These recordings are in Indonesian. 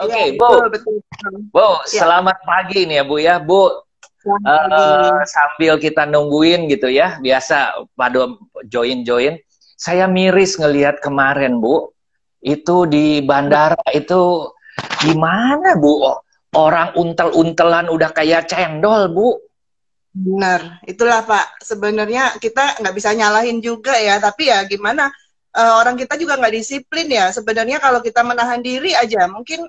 Iya, Oke, Bu. betul, betul. Bu, Ya, selamat pagi nih ya Bu ya. Bu, selamat pagi. sambil kita nungguin gitu ya, biasa pada join-join. Saya miris ngelihat kemarin Bu, itu di bandara itu gimana Bu? Orang untel-untelan udah kayak cendol Bu. Benar, itulah Pak. Sebenarnya kita nggak bisa nyalahin juga ya, tapi ya gimana? Orang kita juga nggak disiplin ya. Sebenarnya kalau kita menahan diri aja, mungkin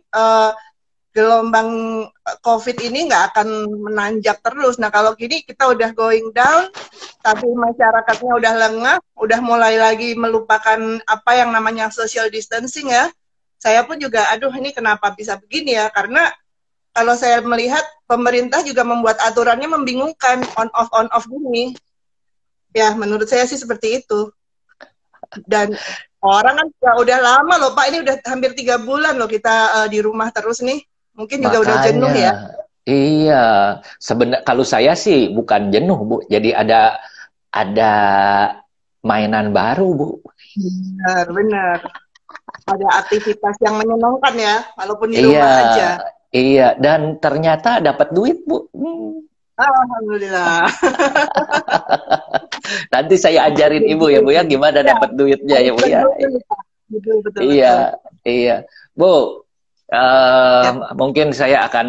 gelombang COVID ini nggak akan menanjak terus. Nah kalau gini kita udah going down, tapi masyarakatnya udah lengah, udah mulai lagi melupakan apa yang namanya social distancing ya. Saya pun juga, aduh ini kenapa bisa begini ya? Karena kalau saya melihat pemerintah juga membuat aturannya membingungkan, on off gini. Ya, menurut saya sih seperti itu. Dan orang kan udah lama loh Pak, ini udah hampir 3 bulan loh kita di rumah terus nih. Mungkin juga udah jenuh Makanya, ya. iya. Sebenarnya kalau saya sih bukan jenuh Bu, jadi ada mainan baru Bu. Benar, benar. Ada aktivitas yang menyenangkan ya, walaupun di Iya, rumah aja. iya. Dan ternyata dapat duit Bu. Alhamdulillah. Nanti saya ajarin Ibu ya Bu ya, gimana Ya, dapat duitnya ya harus Bu ya. betul, Pak. Betul, betul, Iya, betul. iya. Bu, eh, Ya, mungkin saya akan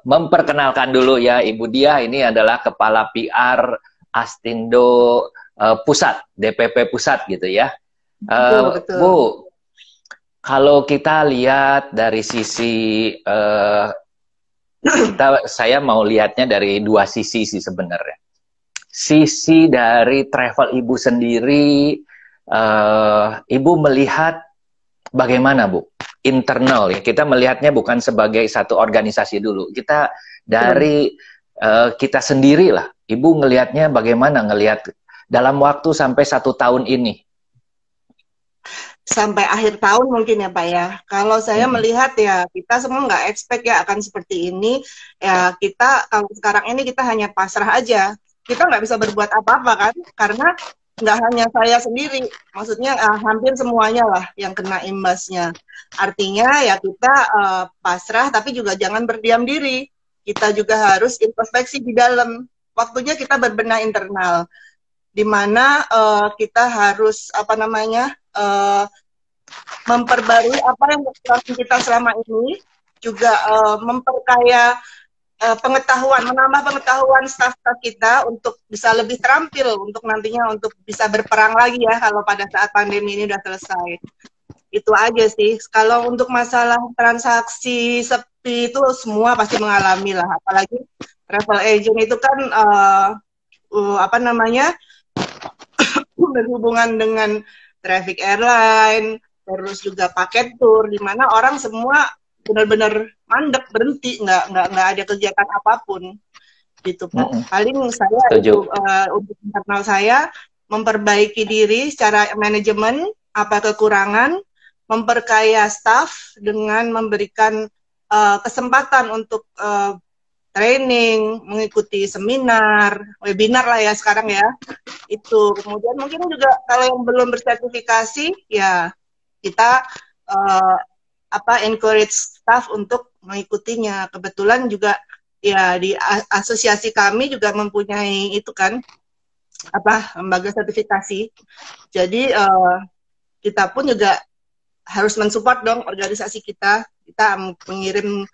memperkenalkan dulu ya Ibu Diah. Ini adalah Kepala PR Astindo Pusat, DPP Pusat gitu ya. betul, betul. Bu, kalau kita lihat dari sisi saya mau lihatnya dari dua sisi sih sebenarnya. Sisi dari travel Ibu sendiri, Ibu melihat bagaimana Bu? Internal ya, kita melihatnya bukan sebagai satu organisasi dulu. Kita dari kita sendiri lah. Ibu ngelihatnya bagaimana ngelihat dalam waktu sampai 1 tahun ini? Sampai akhir tahun mungkin ya Pak ya. Kalau saya melihat ya kita semua nggak expect ya akan seperti ini. Ya kita kalau sekarang ini kita hanya pasrah aja. Kita nggak bisa berbuat apa-apa kan, karena nggak hanya saya sendiri. Maksudnya hampir semuanya lah yang kena imbasnya. Artinya ya kita pasrah, tapi juga jangan berdiam diri. Kita juga harus introspeksi di dalam. Waktunya kita berbenah internal, di mana kita harus apa namanya memperbarui apa yang kita selama ini, juga memperkaya pengetahuan, menambah pengetahuan staf-staf kita untuk bisa lebih terampil untuk nantinya untuk bisa berperang lagi ya kalau pada saat pandemi ini udah selesai. Itu aja sih. Kalau untuk masalah transaksi sepi itu semua pasti mengalami lah, apalagi travel agent itu kan apa namanya berhubungan dengan traffic airline, terus juga paket tour, di mana orang semua benar-benar mandek, berhenti, nggak ada kegiatan apapun gitu Pak. Paling saya itu untuk internal saya memperbaiki diri secara manajemen, apa kekurangan, memperkaya staff dengan memberikan kesempatan untuk training, mengikuti seminar, webinar lah ya sekarang ya. Itu kemudian mungkin juga kalau yang belum bersertifikasi ya kita encourage staff untuk mengikutinya. Kebetulan juga ya di asosiasi kami juga mempunyai itu kan lembaga sertifikasi. Jadi kita pun juga harus mensupport dong organisasi kita. Kita mengirim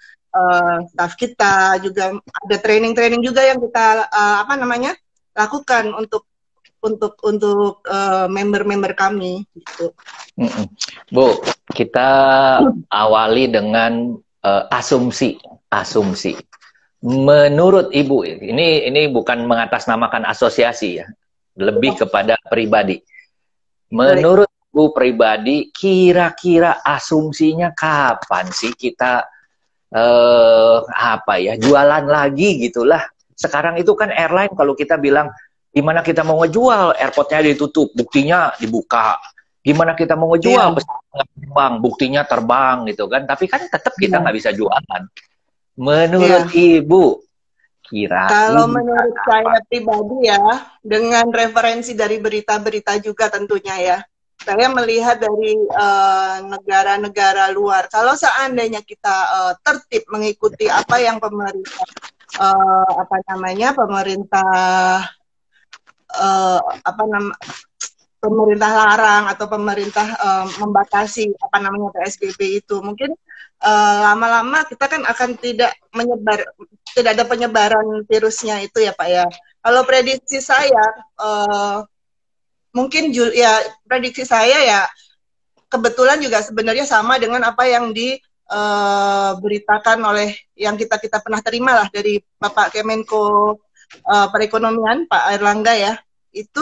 staff kita, juga ada training-training juga yang kita lakukan untuk member-member kami gitu. Bu, kita awali dengan asumsi. Menurut Ibu, ini bukan mengatasnamakan asosiasi ya, lebih kepada pribadi. Menurut Ibu pribadi, kira-kira asumsinya kapan sih kita jualan lagi gitulah. Sekarang itu kan airline kalau kita bilang gimana kita mau ngejual, airportnya ditutup, buktinya dibuka. Gimana kita mau ngejual, pesawat terbang, buktinya terbang gitu kan. Tapi kan tetap kita nggak bisa jualan. Menurut Ibu, kalau menurut saya pribadi ya, dengan referensi dari berita-berita juga tentunya ya, Saya melihat dari negara-negara luar, kalau seandainya kita tertib mengikuti apa yang pemerintah apa namanya pemerintah apa nama pemerintah larang atau pemerintah membatasi apa namanya PSBB itu, mungkin lama-lama kita kan akan tidak ada penyebaran virusnya itu ya Pak ya. Kalau prediksi saya mungkin ya prediksi saya ya kebetulan juga sebenarnya sama dengan apa yang diberitakan oleh yang kita pernah terima lah dari Bapak Kemenko Perekonomian Pak Airlangga ya. Itu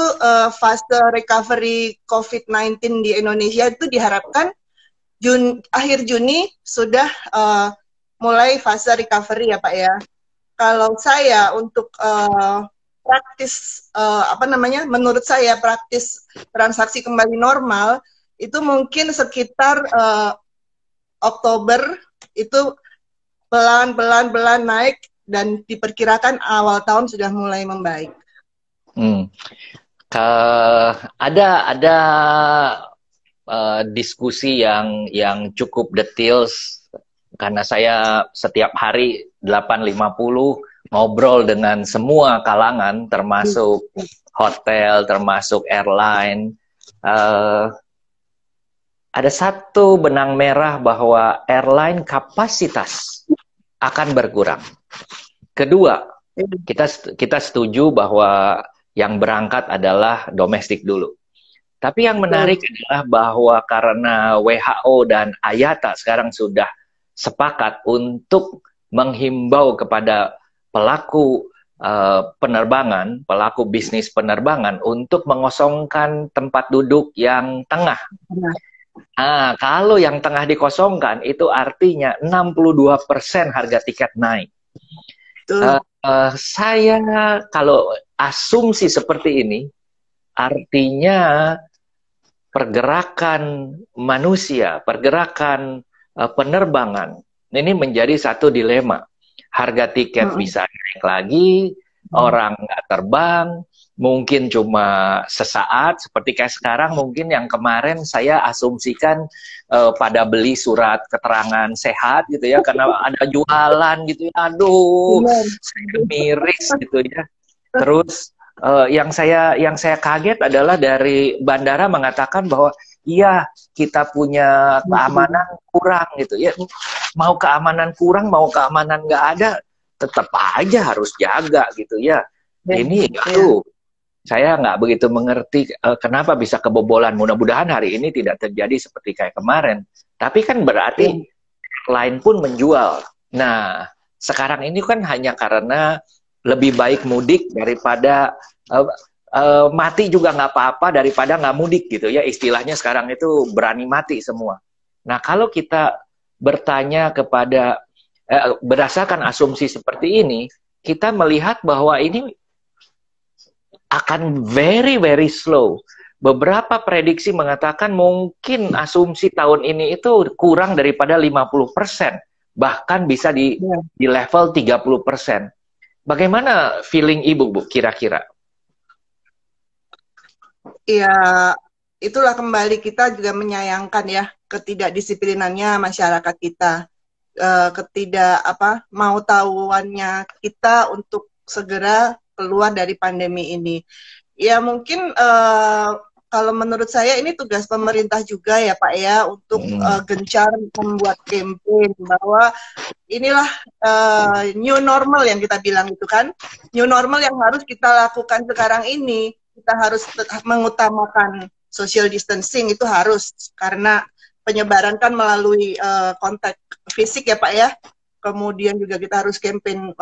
fase recovery COVID-19 di Indonesia itu diharapkan akhir Juni sudah mulai fase recovery ya Pak ya. Kalau saya untuk praktis apa namanya, menurut saya praktis transaksi kembali normal itu mungkin sekitar Oktober itu pelan-pelan naik dan diperkirakan awal tahun sudah mulai membaik. Ada diskusi yang cukup detail karena saya setiap hari 8.50 ngobrol dengan semua kalangan, termasuk hotel, termasuk airline. Ada satu benang merah bahwa airline kapasitas akan berkurang. Kedua, kita setuju bahwa yang berangkat adalah domestik dulu. Tapi yang menarik adalah bahwa karena WHO dan IATA sekarang sudah sepakat untuk menghimbau kepada pelaku penerbangan, pelaku bisnis penerbangan untuk mengosongkan tempat duduk yang tengah. Nah, kalau yang tengah dikosongkan itu artinya 62% harga tiket naik. Saya kalau asumsi seperti ini artinya pergerakan manusia, pergerakan penerbangan ini menjadi satu dilema. Harga tiket bisa naik lagi, orang nggak terbang, mungkin cuma sesaat, seperti kayak sekarang mungkin yang kemarin saya asumsikan pada beli surat keterangan sehat gitu ya, karena ada jualan gitu ya, aduh, saya miris gitu ya. Terus yang saya kaget adalah dari bandara mengatakan bahwa iya kita punya keamanan kurang gitu ya, mau keamanan kurang mau keamanan nggak ada tetap aja harus jaga gitu ya. Ini aduh saya nggak begitu mengerti kenapa bisa kebobolan. Mudah-mudahan hari ini tidak terjadi seperti kayak kemarin, tapi kan berarti lain pun menjual. Nah sekarang ini kan hanya karena lebih baik mudik daripada mati juga nggak apa-apa daripada nggak mudik gitu ya, istilahnya sekarang itu berani mati semua. Nah kalau kita bertanya kepada berdasarkan asumsi seperti ini, kita melihat bahwa ini akan very slow. Beberapa prediksi mengatakan mungkin asumsi tahun ini itu kurang daripada 50%, bahkan bisa di level 30%. Bagaimana feeling Ibu, Bu, kira-kira? Ya, itulah kembali kita juga menyayangkan ya ketidakdisiplinannya masyarakat kita, mau tahuannya kita untuk segera keluar dari pandemi ini. Ya mungkin kalau menurut saya ini tugas pemerintah juga ya Pak ya untuk gencar membuat campaign bahwa inilah new normal yang kita bilang itu kan, new normal yang harus kita lakukan sekarang ini. Kita harus mengutamakan social distancing, itu harus, karena penyebaran kan melalui kontak fisik ya Pak ya. Kemudian juga kita harus campaign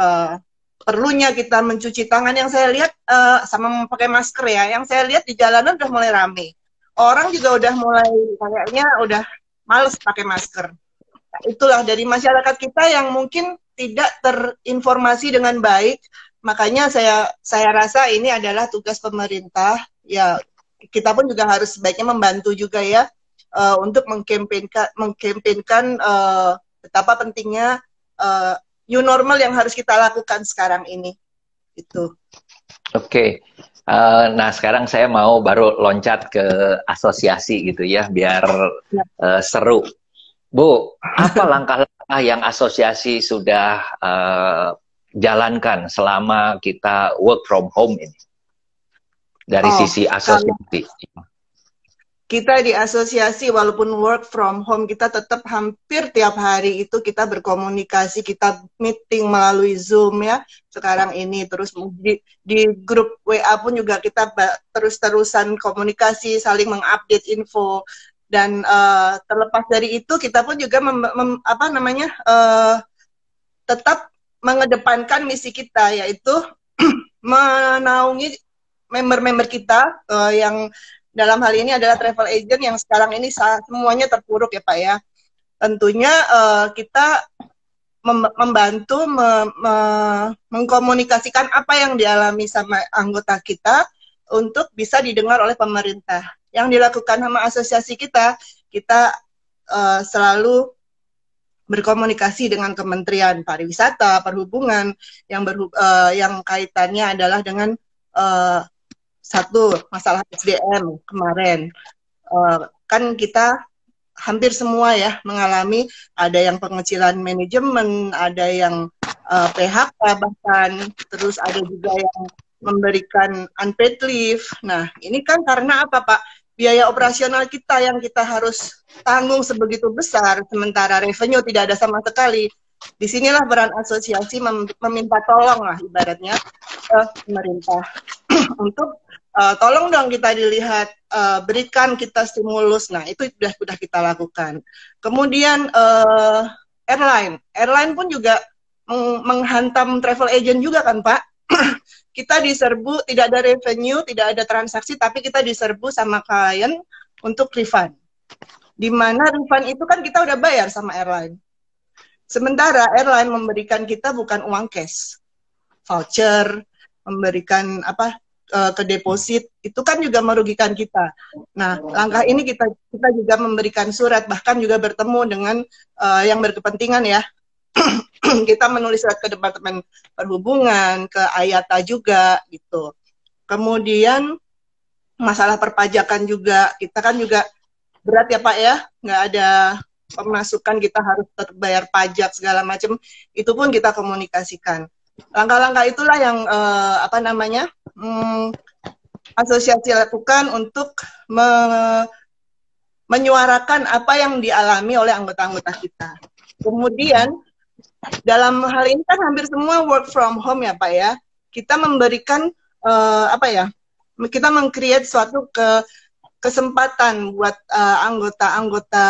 perlunya kita mencuci tangan, yang saya lihat sama memakai masker ya. Yang saya lihat di jalanan udah mulai rame. Orang juga udah mulai kayaknya udah males pakai masker. Nah, itulah dari masyarakat kita yang mungkin tidak terinformasi dengan baik. Makanya saya rasa ini adalah tugas pemerintah. Ya, kita pun juga harus sebaiknya membantu juga ya untuk mengkampanyekan betapa pentingnya new normal yang harus kita lakukan sekarang ini. Itu. Oke. Nah, sekarang saya mau baru loncat ke asosiasi gitu ya, biar Ya. seru. Bu, apa langkah-langkah yang asosiasi sudah jalankan selama kita work from home ini? Dari Oh, sisi kalau asosiasi. kita di asosiasi walaupun work from home kita tetap hampir tiap hari itu kita berkomunikasi, kita meeting melalui Zoom ya sekarang ini, terus di grup WA pun juga kita terus-terusan komunikasi, saling mengupdate info, dan terlepas dari itu kita pun juga apa namanya tetap mengedepankan misi kita, yaitu menaungi member-member kita yang dalam hal ini adalah travel agent yang sekarang ini semuanya terpuruk ya Pak ya. Tentunya kita membantu mengkomunikasikan apa yang dialami sama anggota kita untuk bisa didengar oleh pemerintah. Yang dilakukan sama asosiasi kita, kita selalu berkomunikasi dengan Kementerian Pariwisata, Perhubungan yang kaitannya adalah dengan satu masalah SDM kemarin. Kan kita hampir semua ya mengalami, ada yang pengecilan manajemen, ada yang PHK bahkan, terus ada juga yang memberikan unpaid leave. Nah, ini kan karena apa Pak? Biaya operasional kita yang kita harus tanggung sebegitu besar, sementara revenue tidak ada sama sekali. Disinilah peran asosiasi meminta tolong lah ibaratnya ke pemerintah untuk tolong dong kita dilihat, berikan kita stimulus. Nah, itu sudah kita lakukan. Kemudian airline pun juga menghantam travel agent juga kan Pak. Kita diserbu, tidak ada revenue, tidak ada transaksi, tapi kita diserbu sama klien untuk refund. Di mana refund itu kan kita udah bayar sama airline. Sementara airline memberikan kita bukan uang cash, voucher, memberikan apa ke deposit, itu kan juga merugikan kita. Nah, langkah ini kita juga memberikan surat, bahkan juga bertemu dengan yang berkepentingan ya. Kita menulis surat ke Departemen Perhubungan, ke IATA juga gitu. Kemudian masalah perpajakan juga, kita kan juga berat ya Pak ya, nggak ada pemasukan, kita harus tetap bayar pajak segala macam, itu pun kita komunikasikan. Langkah-langkah itulah yang apa namanya asosiasi lakukan untuk menyuarakan apa yang dialami oleh anggota-anggota kita. Kemudian dalam hal ini kan hampir semua work from home ya Pak ya, kita memberikan apa ya, kita meng-create suatu kesempatan buat anggota-anggota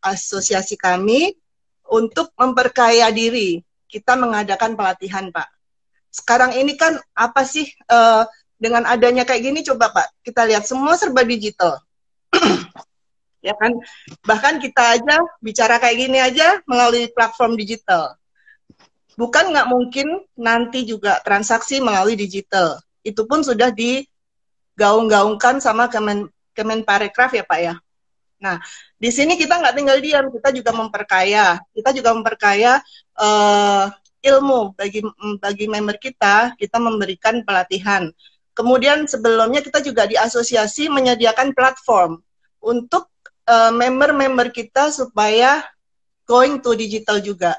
asosiasi kami untuk memperkaya diri. Kita mengadakan pelatihan, Pak. Sekarang ini kan apa sih dengan adanya kayak gini, coba Pak, kita lihat semua serba digital. Ya kan? Bahkan kita aja bicara kayak gini aja melalui platform digital. Bukan nggak mungkin nanti juga transaksi melalui digital. Itu pun sudah digaung-gaungkan sama Kemenparekraf ya Pak ya. Nah, di sini kita nggak tinggal diam, kita juga memperkaya. Kita juga memperkaya ilmu bagi member kita memberikan pelatihan. Kemudian sebelumnya kita juga di asosiasi menyediakan platform untuk member-member kita supaya going to digital juga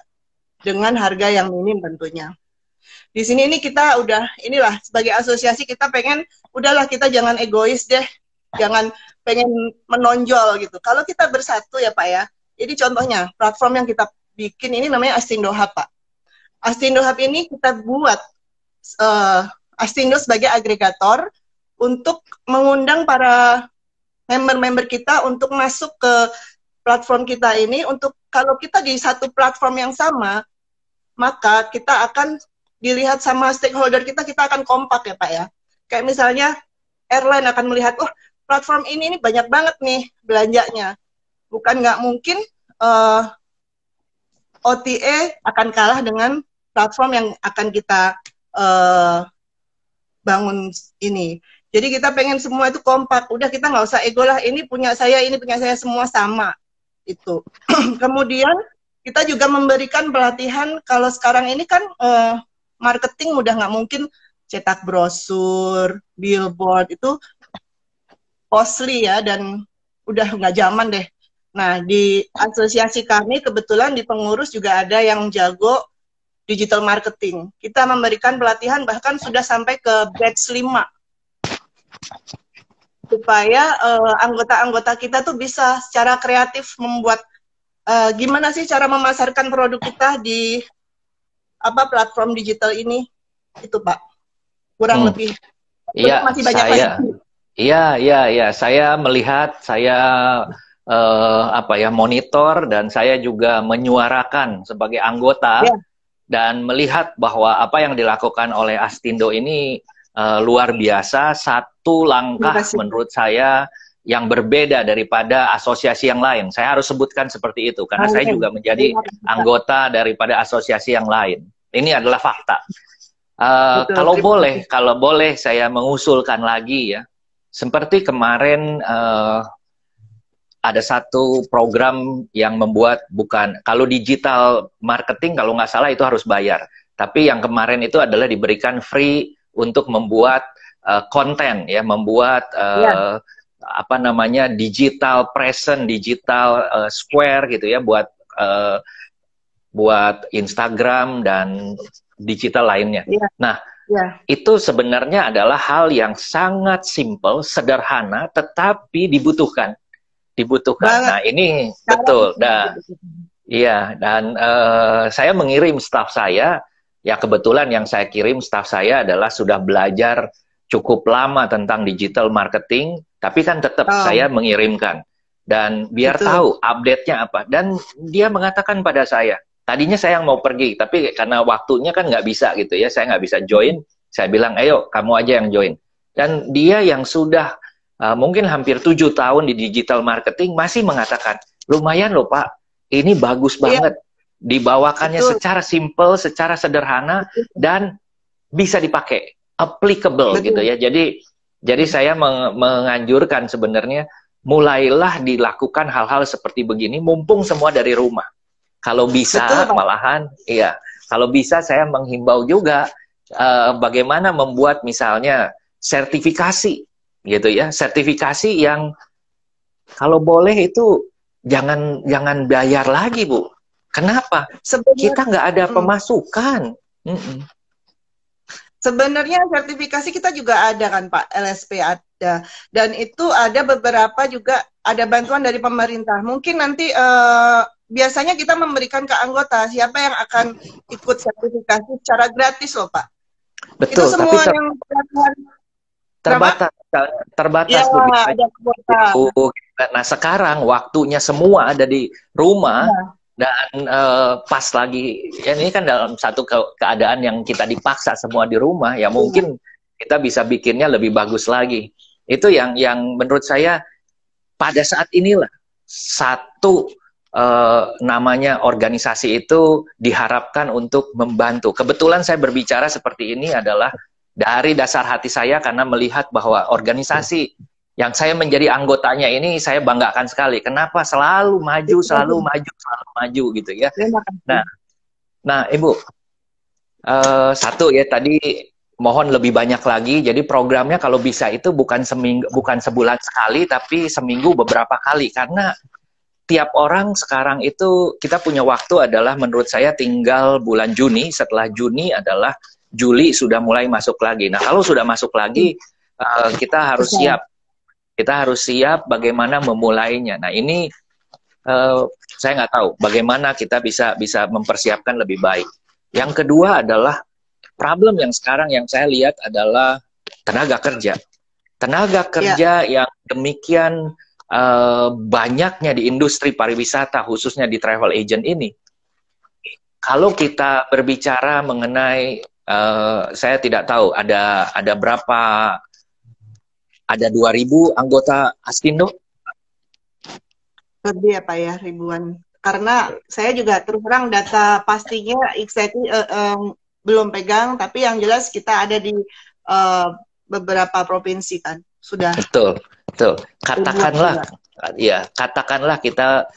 dengan harga yang minim tentunya. Di sini ini kita udah, inilah sebagai asosiasi kita pengen, udahlah kita jangan egois deh, jangan pengen menonjol gitu. Kalau kita bersatu ya Pak ya, jadi contohnya platform yang kita bikin ini namanya Astindo Hub Pak. Astindo Hub ini kita buat Astindo sebagai agregator untuk mengundang para member-member kita untuk masuk ke platform kita ini, untuk kalau kita di satu platform yang sama, maka kita akan dilihat sama stakeholder kita akan kompak ya Pak ya. Kayak misalnya airline akan melihat, oh platform ini banyak banget nih belanjanya. Bukan nggak mungkin OTA akan kalah dengan platform yang akan kita bangun ini. Jadi kita pengen semua itu kompak. Udah kita nggak usah ego lah, ini punya saya semua sama. Itu. Kemudian kita juga memberikan pelatihan, kalau sekarang ini kan marketing udah nggak mungkin cetak brosur, billboard itu costly ya, dan udah nggak zaman deh. Nah, di asosiasi kami kebetulan di pengurus juga ada yang jago digital marketing. Kita memberikan pelatihan bahkan sudah sampai ke batch 5 supaya anggota-anggota kita tuh bisa secara kreatif membuat gimana sih cara memasarkan produk kita di platform digital ini. Itu Pak, kurang lebih. Iya, masih banyak lagi. Iya, saya melihat, saya monitor, dan saya juga menyuarakan sebagai anggota dan melihat bahwa apa yang dilakukan oleh Astindo ini luar biasa. Satu langkah menurut saya yang berbeda daripada asosiasi yang lain. Saya harus sebutkan seperti itu karena saya juga menjadi anggota daripada asosiasi yang lain. Ini adalah fakta. Kalau boleh saya mengusulkan lagi ya, seperti kemarin ada satu program yang membuat, bukan, kalau digital marketing kalau nggak salah itu harus bayar, tapi yang kemarin itu adalah diberikan free untuk membuat konten ya, membuat digital present, digital square gitu ya, buat Instagram dan digital lainnya. Nah, itu sebenarnya adalah hal yang sangat simple, sederhana, tetapi dibutuhkan. Nah, ini betul. Iya, dan saya mengirim staf saya, ya kebetulan yang saya kirim staf saya adalah sudah belajar cukup lama tentang digital marketing, tapi kan tetap saya mengirimkan. Dan biar tahu update-nya apa. Dan dia mengatakan pada saya, tadinya saya yang mau pergi, tapi karena waktunya kan nggak bisa gitu ya, saya nggak bisa join. Saya bilang, ayo kamu aja yang join. Dan dia yang sudah mungkin hampir 7 tahun di digital marketing masih mengatakan, lumayan loh Pak, ini bagus banget. Dibawakannya secara simple, secara sederhana, dan bisa dipakai, applicable gitu ya. Jadi saya menganjurkan sebenarnya, mulailah dilakukan hal-hal seperti begini, mumpung semua dari rumah. Kalau bisa, malahan, iya. Kalau bisa saya menghimbau juga bagaimana membuat misalnya sertifikasi, gitu ya. Sertifikasi yang kalau boleh itu jangan bayar lagi, Bu. Kenapa? Kita nggak ada pemasukan. Sebenarnya sertifikasi kita juga ada kan Pak, LSP ada. Dan itu ada beberapa juga, ada bantuan dari pemerintah. Mungkin nanti biasanya kita memberikan ke anggota siapa yang akan ikut sertifikasi secara gratis loh Pak. Betul, itu semua tapi yang terbatas ya, ada kuota. Nah sekarang waktunya semua ada di rumah dan pas lagi ya, ini kan dalam satu keadaan yang kita dipaksa semua di rumah ya, mungkin kita bisa bikinnya lebih bagus lagi. Itu yang menurut saya pada saat inilah satu namanya organisasi itu diharapkan untuk membantu. Kebetulan saya berbicara seperti ini adalah dari dasar hati saya karena melihat bahwa organisasi yang saya menjadi anggotanya ini saya banggakan sekali. Kenapa? Selalu maju gitu ya. Nah Ibu, satu ya tadi mohon lebih banyak lagi. Jadi programnya kalau bisa itu bukan sebulan sekali, tapi seminggu beberapa kali, karena tiap orang sekarang itu kita punya waktu adalah menurut saya tinggal bulan Juni. Setelah Juni adalah Juli sudah mulai masuk lagi. Nah kalau sudah masuk lagi kita harus siap. Kita harus siap bagaimana memulainya. Nah ini saya nggak tahu bagaimana kita bisa mempersiapkan lebih baik. Yang kedua adalah problem yang sekarang yang saya lihat adalah tenaga kerja. Tenaga kerja yang demikian banyaknya di industri pariwisata, khususnya di travel agent ini. Kalau kita berbicara mengenai, saya tidak tahu ada berapa, ada 2.000 anggota Astindo? Lebih apa ya, ribuan. Karena saya juga terus terang data pastinya exactly belum pegang, tapi yang jelas kita ada di beberapa provinsi kan, sudah. Betul. Katakanlah kita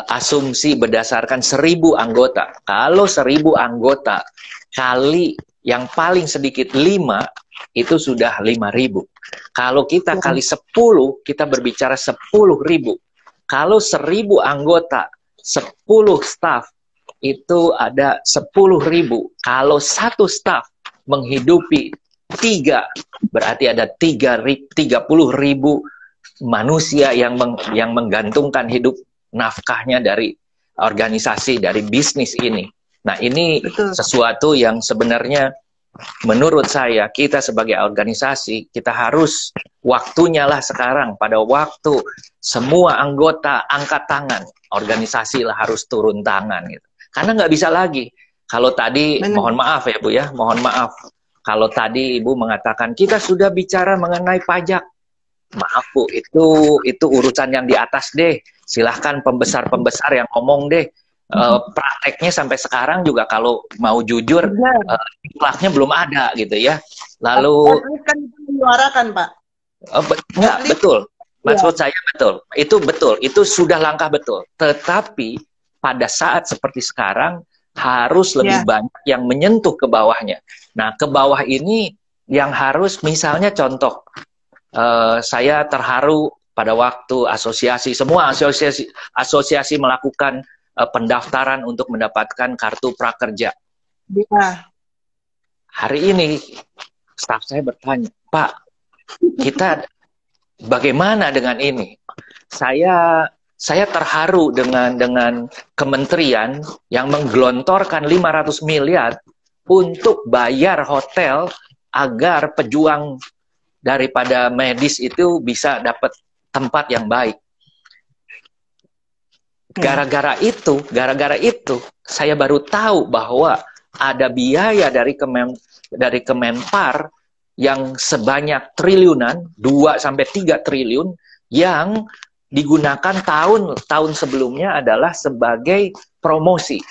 asumsi berdasarkan 1.000 anggota. Kalau 1.000 anggota kali yang paling sedikit 5, itu sudah 5.000. Kalau kita kali 10, kita berbicara 10.000. Kalau 1.000 anggota, 10 staff, itu ada 10.000. Kalau satu staff menghidupi 3, berarti ada 30.000 manusia yang menggantungkan hidup nafkahnya dari organisasi, dari bisnis ini. Nah, ini sesuatu yang sebenarnya menurut saya kita sebagai organisasi, kita harus waktunya lah sekarang, pada waktu semua anggota angkat tangan, organisasi lah harus turun tangan gitu. Karena nggak bisa lagi. Kalau tadi, mohon maaf ya Bu ya, mohon maaf. Kalau tadi Ibu mengatakan kita sudah bicara mengenai pajak, maaf Bu, itu urusan yang di atas deh. Silahkan pembesar-pembesar yang ngomong deh. Prakteknya sampai sekarang juga kalau mau jujur, ikhlasnya belum ada gitu ya. Lalu kan itu menyuarakan Pak. Enggak, betul. Maksud saya betul. Itu betul. Itu sudah langkah betul. Tetapi pada saat seperti sekarang harus lebih banyak yang menyentuh ke bawahnya. Nah, ke bawah ini yang harus, misalnya contoh, saya terharu pada waktu semua asosiasi melakukan pendaftaran untuk mendapatkan kartu prakerja. Hari ini staf saya bertanya, Pak, kita bagaimana dengan ini? Saya terharu dengan kementerian yang menggelontorkan 500 miliar untuk bayar hotel agar pejuang daripada medis itu bisa dapat tempat yang baik. Gara-gara itu, saya baru tahu bahwa ada biaya dari Kemenpar yang sebanyak triliunan, 2-3 triliun, yang digunakan tahun sebelumnya adalah sebagai promosi.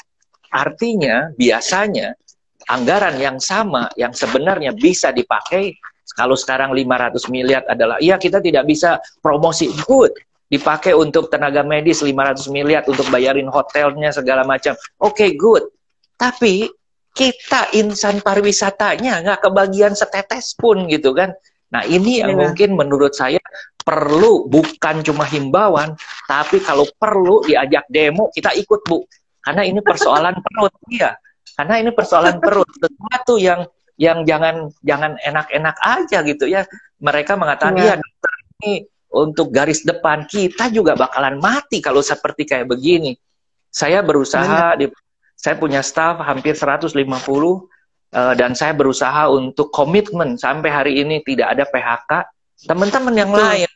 Artinya, biasanya anggaran yang sama yang sebenarnya bisa dipakai, kalau sekarang 500 miliar adalah, iya kita tidak bisa promosi, good. Dipakai untuk tenaga medis 500 miliar untuk bayarin hotelnya segala macam. Oke, good. Tapi kita insan pariwisatanya nggak kebagian setetes pun gitu kan. Nah, ini yang mungkin menurut saya perlu, bukan cuma himbauan, tapi kalau perlu diajak demo kita ikut Bu. Karena ini persoalan perut, iya. Karena ini persoalan perut, sesuatu yang jangan enak-enak aja gitu ya. Mereka mengatakan, iya dokter, ini untuk garis depan, kita juga bakalan mati kalau seperti kayak begini. Saya berusaha, saya punya staff hampir 150, dan saya berusaha untuk komitmen sampai hari ini tidak ada PHK. Teman-teman yang lain,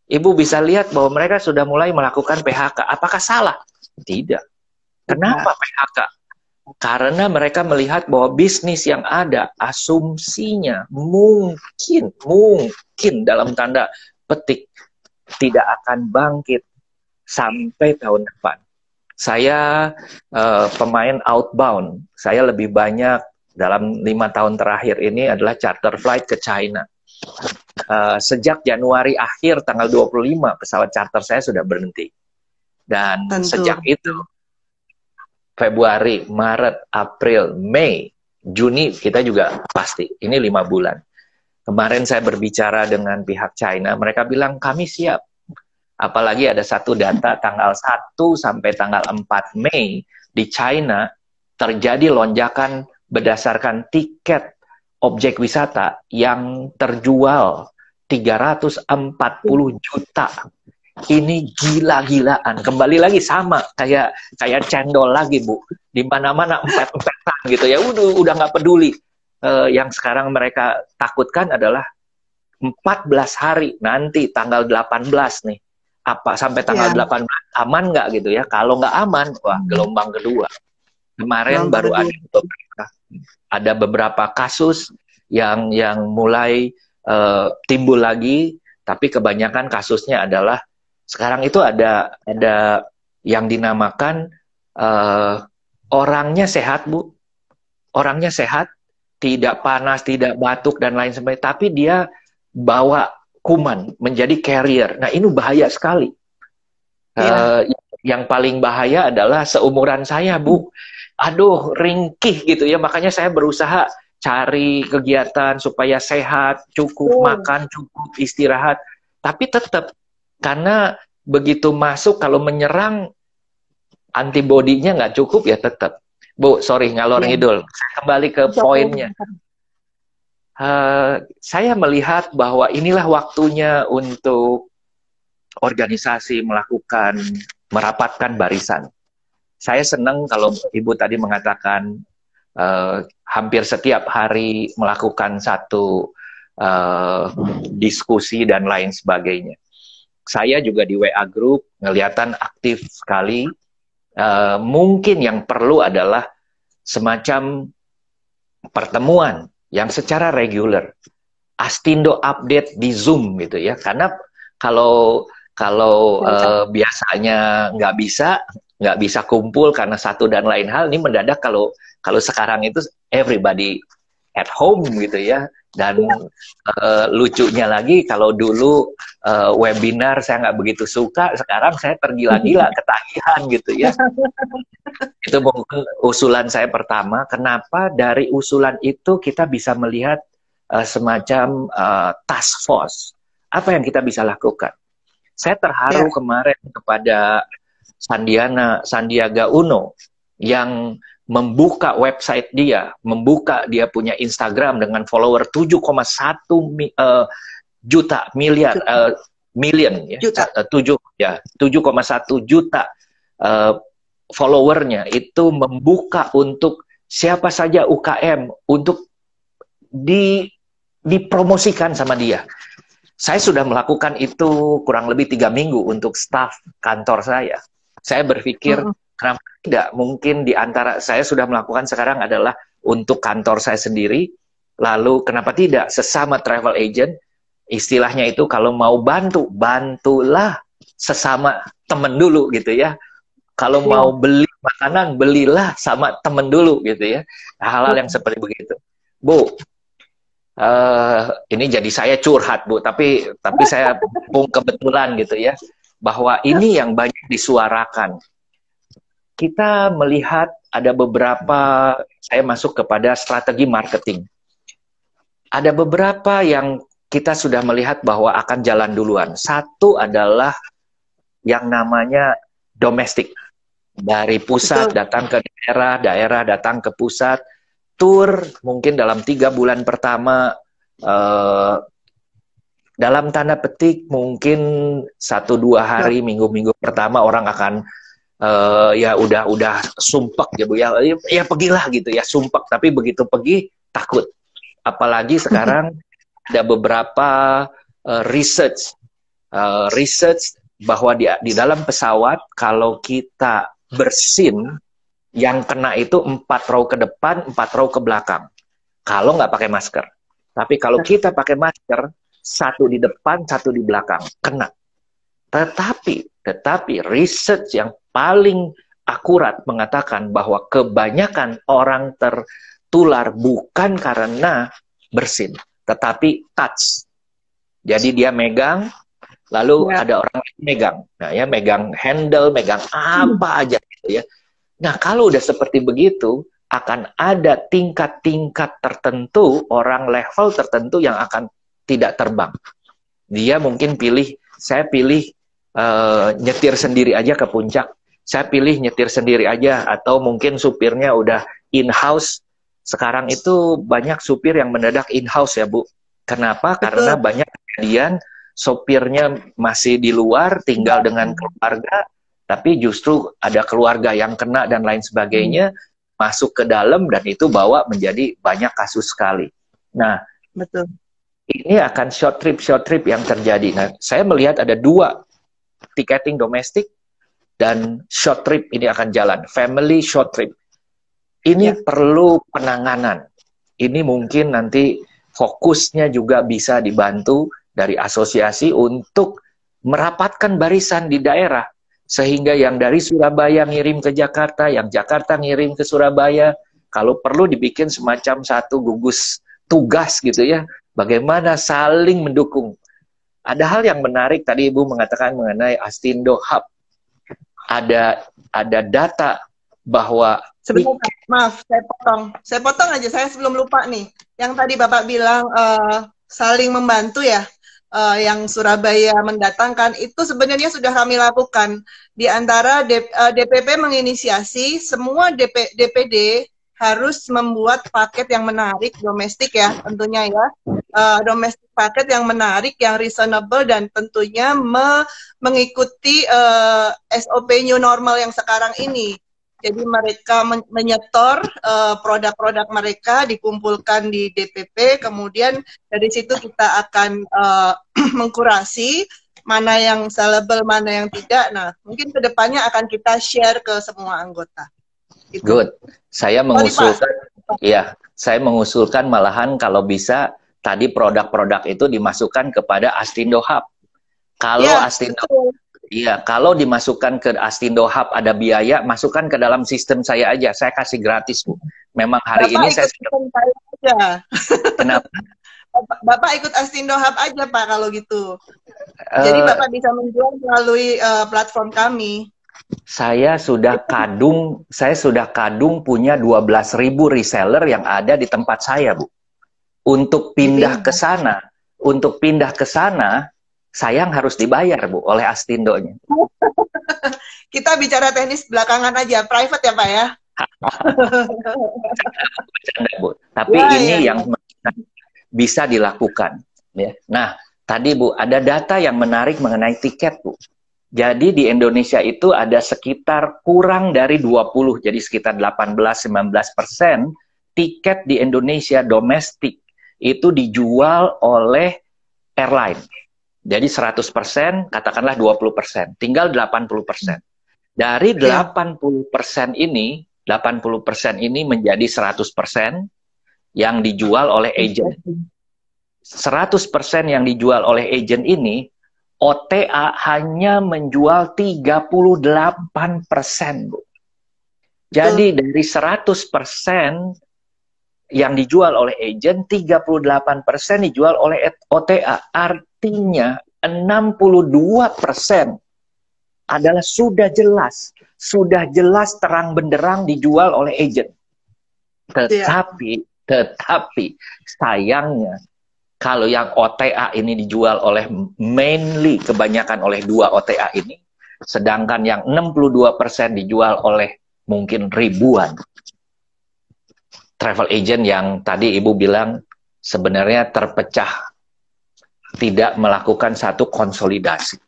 Ibu bisa lihat bahwa mereka sudah mulai melakukan PHK. Apakah salah? Tidak. Kenapa PHK? Karena mereka melihat bahwa bisnis yang ada, asumsinya mungkin dalam tanda petik tidak akan bangkit sampai tahun depan. Saya pemain outbound. Saya lebih banyak dalam 5 tahun terakhir ini adalah charter flight ke China. Sejak Januari akhir tanggal 25 pesawat charter saya sudah berhenti. Dan sejak itu Februari, Maret, April, Mei, Juni kita juga pasti. Ini 5 bulan. Kemarin saya berbicara dengan pihak China, mereka bilang kami siap. Apalagi ada satu data tanggal 1 sampai tanggal 4 Mei di China terjadi lonjakan berdasarkan tiket objek wisata yang terjual 340 juta. Ini gila-gilaan. Kembali lagi sama kayak cendol lagi Bu. Di mana-mana empet-empetan gitu ya. Udah nggak peduli. Yang sekarang mereka takutkan adalah 14 hari nanti tanggal 18 nih. Apa sampai tanggal 18 aman nggak gitu ya? Kalau nggak aman, wah gelombang kedua. Kemarin baru ada beberapa kasus yang mulai timbul lagi, tapi kebanyakan kasusnya adalah sekarang itu ada yang dinamakan orangnya sehat Bu, orangnya sehat, tidak panas, tidak batuk dan lain sebagainya, tapi dia bawa kuman menjadi carrier. Nah ini bahaya sekali. Yang paling bahaya adalah seumuran saya Bu. Aduh, ringkih gitu ya. Makanya saya berusaha cari kegiatan supaya sehat, cukup makan, cukup istirahat. Tapi tetap, karena begitu masuk, kalau menyerang, antibodinya nggak cukup, ya tetap. Bu, sorry, ngalor ngidul. Saya kembali ke poinnya. Saya melihat bahwa inilah waktunya untuk organisasi merapatkan barisan. Saya senang kalau Ibu tadi mengatakan hampir setiap hari melakukan satu diskusi dan lain sebagainya. Saya juga di WA Group ngeliatan aktif sekali. Mungkin yang perlu adalah semacam pertemuan yang secara reguler, Astindo update di Zoom gitu ya. Karena kalau biasanya nggak bisa kumpul karena satu dan lain hal, ini mendadak kalau sekarang itu everybody at home gitu ya. Dan lucunya lagi, kalau dulu webinar saya nggak begitu suka, sekarang saya tergila-gila ketagihan gitu ya. Itu mungkin usulan saya pertama. Kenapa dari usulan itu kita bisa melihat semacam task force. Apa yang kita bisa lakukan? Saya terharu kemarin kepada Sandiaga Uno yang membuka website dia, membuka dia punya Instagram dengan follower 7,1 juta miliar million ya, 7,1 juta followernya, itu membuka untuk siapa saja UKM untuk dipromosikan sama dia. Saya sudah melakukan itu kurang lebih 3 minggu untuk staf kantor saya. Saya berpikir, kenapa tidak? Mungkin di antara saya sudah melakukan sekarang adalah untuk kantor saya sendiri, lalu kenapa tidak sesama travel agent, istilahnya itu kalau mau bantulah sesama temen dulu gitu ya. Kalau mau beli makanan, belilah sama temen dulu gitu ya. Hal-hal yang seperti begitu. Bu, ini jadi saya curhat Bu, tapi saya kebetulan gitu ya, bahwa ini yang banyak disuarakan. Kita melihat ada beberapa, saya masuk kepada strategi marketing. Ada beberapa yang kita sudah melihat bahwa akan jalan duluan. Satu adalah yang namanya domestik. Dari pusat datang ke daerah, daerah datang ke pusat, tur mungkin dalam 3 bulan pertama, dalam tanda petik mungkin 1-2 hari, minggu-minggu pertama orang akan ya udah sumpek ya Bu ya, ya pergilah gitu ya, sumpek, tapi begitu pergi takut. Apalagi sekarang ada beberapa research bahwa di dalam pesawat kalau kita bersin, yang kena itu 4 row ke depan, 4 row ke belakang. Kalau nggak pakai masker. Tapi kalau kita pakai masker, 1 di depan, 1 di belakang, kena. Tetapi research yang paling akurat mengatakan bahwa kebanyakan orang tertular bukan karena bersin, tetapi touch. Jadi dia megang, lalu ada orang lain megang. Nah ya, megang handle, megang apa aja gitu ya. Nah kalau udah seperti begitu, akan ada tingkat-tingkat tertentu, orang level tertentu yang akan tidak terbang. Dia mungkin saya pilih nyetir sendiri aja ke puncak, saya pilih nyetir sendiri aja, atau mungkin supirnya udah in-house. Sekarang itu banyak supir yang mendadak in-house ya Bu. Kenapa? Karena banyak kejadian sopirnya masih di luar, tinggal dengan keluarga, tapi justru ada keluarga yang kena dan lain sebagainya, masuk ke dalam, dan itu bawa menjadi banyak kasus sekali. Nah, ini akan short trip yang terjadi. Nah, saya melihat ada 2 tiketing domestik dan short trip ini akan jalan, family short trip. Ini perlu penanganan. Ini mungkin nanti fokusnya juga bisa dibantu dari asosiasi untuk merapatkan barisan di daerah, sehingga yang dari Surabaya ngirim ke Jakarta, yang Jakarta ngirim ke Surabaya, kalau perlu dibikin semacam satu gugus tugas gitu ya, bagaimana saling mendukung. Ada hal yang menarik tadi Ibu mengatakan mengenai Astindo Hub. Ada data bahwa Sebentar, maaf, saya potong aja, saya sebelum lupa nih. Yang tadi Bapak bilang saling membantu ya, yang Surabaya mendatangkan, itu sebenarnya sudah kami lakukan. Di antara DPP menginisiasi, semua DPD harus membuat paket yang menarik, domestik ya tentunya ya. Domestik paket yang menarik, yang reasonable, dan tentunya mengikuti SOP new normal yang sekarang ini. Jadi mereka menyetor produk-produk mereka, dikumpulkan di DPP, kemudian dari situ kita akan mengkurasi mana yang sellable, mana yang tidak. Nah, mungkin kedepannya akan kita share ke semua anggota. Gitu. Good. Saya mengusulkan, ya, saya mengusulkan malahan kalau bisa tadi produk-produk itu dimasukkan kepada Astindo Hub. Kalau ya, Astindo iya, kalau dimasukkan ke Astindo Hub ada biaya, masukkan ke dalam sistem saya aja. Saya kasih gratis, Bu. Memang hari Bapak ini saya aja. Kenapa? Bapak ikut Astindo Hub aja, Pak, kalau gitu. Jadi Bapak bisa menjual melalui platform kami. Saya sudah kadung punya 12.000 reseller yang ada di tempat saya, Bu. Untuk pindah ke sana, sayang harus dibayar, Bu, oleh Astindo-nya. Kita bicara teknis belakangan aja, private ya, Pak ya? Bu. Tapi ya, ini ya, yang bisa dilakukan. Ya. Nah, tadi Bu, ada data yang menarik mengenai tiket, Bu. Jadi di Indonesia itu ada sekitar kurang dari 20, jadi sekitar 18-19% tiket di Indonesia domestik itu dijual oleh airline. Jadi 100%, katakanlah 20%, tinggal 80%. Dari 80% ini, 80% ini menjadi 100% yang dijual oleh agent. 100% yang dijual oleh agent ini, OTA hanya menjual 38%, Bu. Jadi dari 100% yang dijual oleh agent, 38% dijual oleh OTA. Artinya 62% adalah sudah jelas terang benderang dijual oleh agent. Tetapi sayangnya kalau yang OTA ini dijual oleh mainly kebanyakan oleh 2 OTA ini, sedangkan yang 62% dijual oleh mungkin ribuan travel agent yang tadi Ibu bilang sebenarnya terpecah, tidak melakukan satu konsolidasi.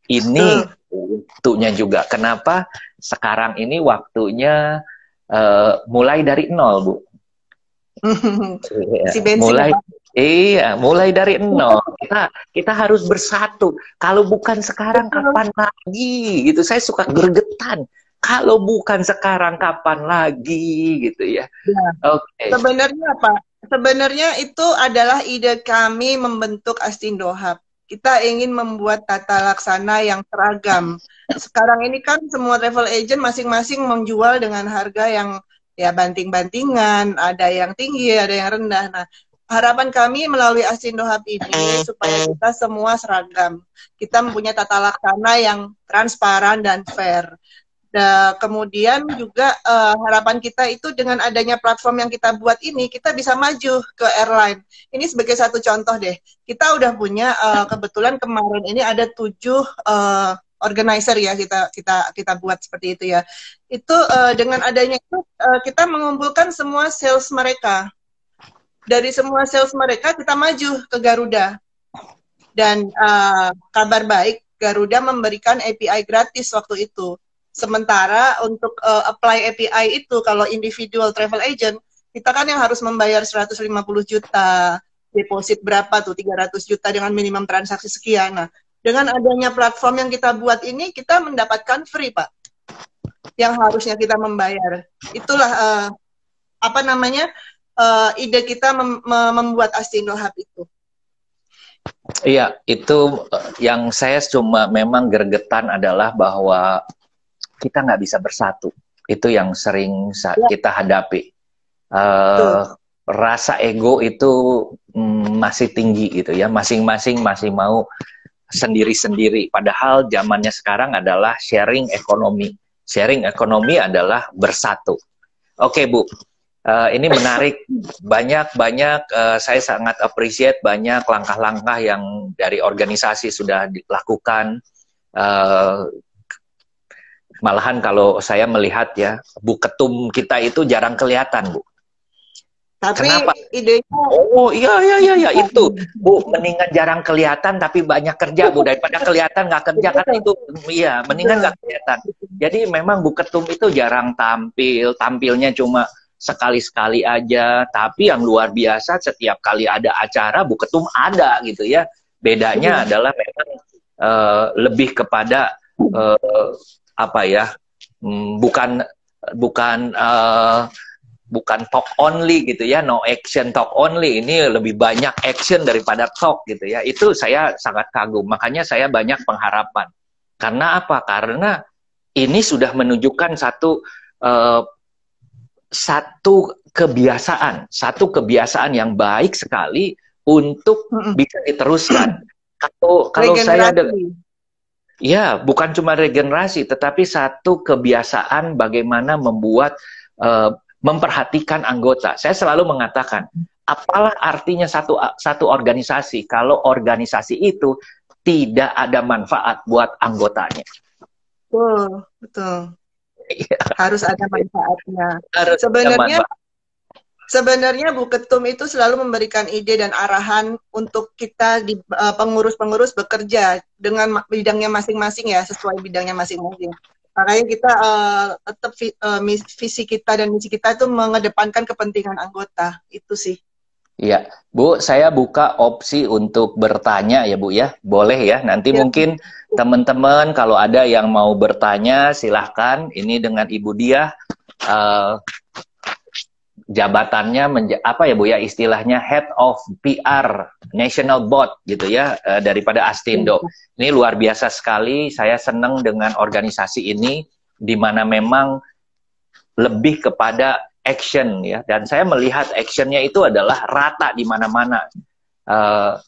Ini waktunya juga. Kenapa sekarang ini waktunya mulai dari nol, Bu? Si mulai dari nol. Kita harus bersatu. Kalau bukan sekarang, kapan lagi? Gitu. Saya suka gregetan. Kalau bukan sekarang, kapan lagi? Gitu ya. Oke. Sebenarnya apa? Sebenarnya itu adalah ide kami membentuk Astindo Hub. Kita ingin membuat tata laksana yang seragam. Sekarang ini kan semua travel agent masing-masing menjual dengan harga yang ya banting-bantingan, ada yang tinggi, ada yang rendah. Nah, harapan kami melalui Astindo Hub ini supaya kita semua seragam. Kita mempunyai tata laksana yang transparan dan fair. Kemudian juga harapan kita itu dengan adanya platform yang kita buat ini, kita bisa maju ke airline. Ini sebagai satu contoh deh. Kita udah punya kebetulan kemarin ini ada 7 organizer ya kita buat seperti itu ya. Itu dengan adanya itu kita mengumpulkan semua sales mereka. Dari semua sales mereka kita maju ke Garuda. Dan kabar baik, Garuda memberikan API gratis waktu itu. Sementara untuk apply API itu, kalau individual travel agent, kita kan yang harus membayar 150 juta, deposit berapa tuh, 300 juta dengan minimum transaksi sekian. Nah, dengan adanya platform yang kita buat ini, kita mendapatkan free, Pak. Yang harusnya kita membayar. Itulah, ide kita membuat Astindo Hub itu. Iya, itu yang saya cuma memang gregetan adalah bahwa kita nggak bisa bersatu. Itu yang sering kita hadapi. Rasa ego itu masih tinggi gitu ya. Masing-masing masih mau sendiri-sendiri. Padahal zamannya sekarang adalah sharing ekonomi. Sharing ekonomi adalah bersatu. Oke, Bu. Ini menarik, banyak saya sangat appreciate banyak langkah-langkah yang dari organisasi sudah dilakukan. Malahan kalau saya melihat ya, Bu Ketum kita itu jarang kelihatan, Bu. Tapi Kenapa? idenya Oh iya itu, Bu, mendingan jarang kelihatan tapi banyak kerja, Bu, daripada kelihatan nggak kerja kan itu, iya, mendingan nggak kelihatan. Jadi memang Bu Ketum itu jarang tampil, tampilnya cuma sekali-sekali aja, tapi yang luar biasa setiap kali ada acara Bu Ketum ada gitu ya. Bedanya adalah memang lebih kepada apa ya, bukan bukan bukan talk only gitu ya, no action talk only, ini lebih banyak action daripada talk gitu ya. Itu saya sangat kagum, makanya saya banyak pengharapan. Karena apa? Karena ini sudah menunjukkan satu kebiasaan yang baik sekali untuk bisa diteruskan. Kalau saya ya, bukan cuma regenerasi, tetapi satu kebiasaan bagaimana memperhatikan anggota. Saya selalu mengatakan, apalah artinya satu organisasi kalau organisasi itu tidak ada manfaat buat anggotanya. Betul. Harus ada manfaatnya. Sebenarnya Bu Ketum itu selalu memberikan ide dan arahan untuk kita di pengurus-pengurus bekerja dengan bidangnya masing-masing ya, sesuai bidangnya masing-masing. Makanya kita tetap visi kita dan misi kita itu mengedepankan kepentingan anggota, itu sih. Iya, Bu, saya buka opsi untuk bertanya ya Bu ya, boleh ya. Nanti mungkin teman-teman kalau ada yang mau bertanya silahkan. Ini dengan Ibu Diah. Jabatannya apa ya Bu ya, istilahnya Head of PR National Board gitu ya, daripada Astindo. Ini luar biasa sekali, saya senang dengan organisasi ini di mana memang lebih kepada action ya, dan saya melihat actionnya itu adalah rata di mana-mana.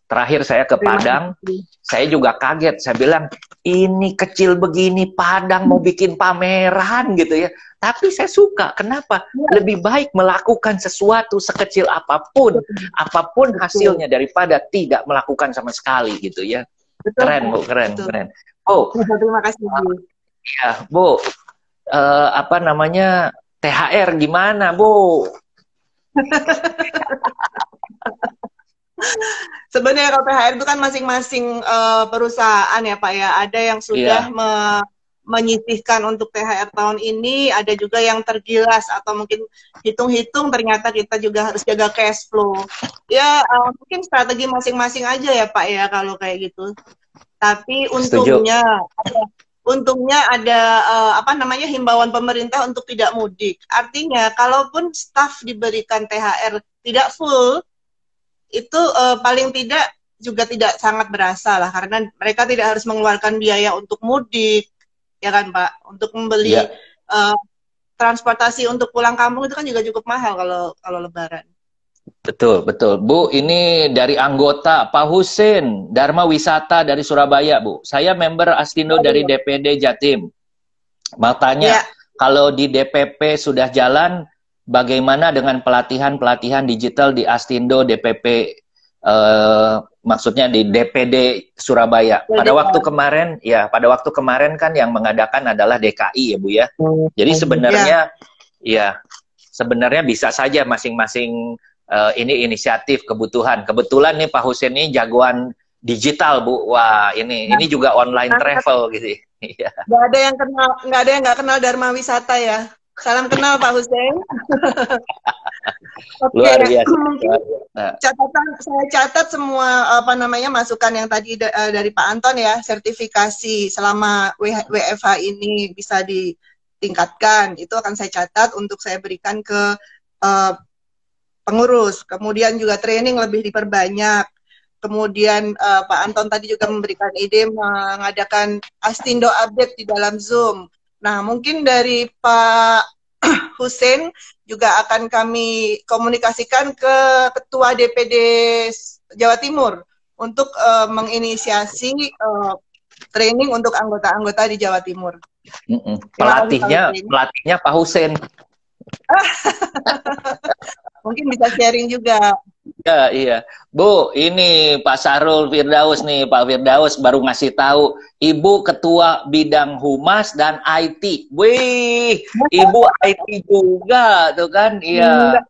Terakhir saya ke Padang, saya juga kaget, saya bilang ini kecil begini Padang mau bikin pameran gitu ya. Tapi saya suka, kenapa? Lebih baik melakukan sesuatu sekecil apapun hasilnya daripada tidak melakukan sama sekali gitu ya. Keren Bu, keren. Oh, terima kasih Bu. Ya Bu, apa namanya, THR gimana Bu? Sebenarnya kalau THR itu kan masing-masing perusahaan ya Pak ya. Ada yang sudah menyisihkan untuk THR tahun ini, ada juga yang tergilas atau mungkin hitung-hitung ternyata kita juga harus jaga cash flow. Ya mungkin strategi masing-masing aja ya Pak ya kalau kayak gitu. Tapi untungnya ada apa namanya, himbauan pemerintah untuk tidak mudik. Artinya kalaupun staf diberikan THR tidak full, itu paling tidak juga tidak sangat berasa lah, karena mereka tidak harus mengeluarkan biaya untuk mudik, ya kan Pak, untuk membeli transportasi untuk pulang kampung itu kan juga cukup mahal kalau Lebaran. Betul Bu, ini dari anggota Pak Husin Dharma Wisata dari Surabaya Bu. Saya member Astindo dari DPD Jatim. Mau tanya, kalau di DPP sudah jalan, bagaimana dengan pelatihan digital di Astindo DPP, maksudnya di DPD Surabaya? Pada waktu kemarin kan yang mengadakan adalah DKI ya Bu ya. Jadi sebenarnya bisa saja masing-masing ini inisiatif kebutuhan. Kebetulan nih Pak Husin ini jagoan digital Bu. Wah, ini juga online travel gitu. Nggak ada yang nggak kenal Dharma Wisata ya. Salam kenal Pak Husin. Luar biasa. Saya catat semua masukan yang tadi dari Pak Anton ya, sertifikasi selama WFH ini bisa ditingkatkan. Itu akan saya catat untuk saya berikan ke pengurus. Kemudian juga training lebih diperbanyak. Kemudian Pak Anton tadi juga memberikan ide mengadakan Astindo update di dalam Zoom. Nah, mungkin dari Pak Husin juga akan kami komunikasikan ke Ketua DPD Jawa Timur untuk menginisiasi training untuk anggota-anggota di Jawa Timur. Pelatihnya Pak Husin. Mungkin bisa sharing juga. Ya, iya. Bu, ini Pak Sarul Firdaus nih, Pak Firdaus baru ngasih tahu, Ibu Ketua Bidang Humas dan IT. Wih, Ibu IT juga, tuh kan? Iya.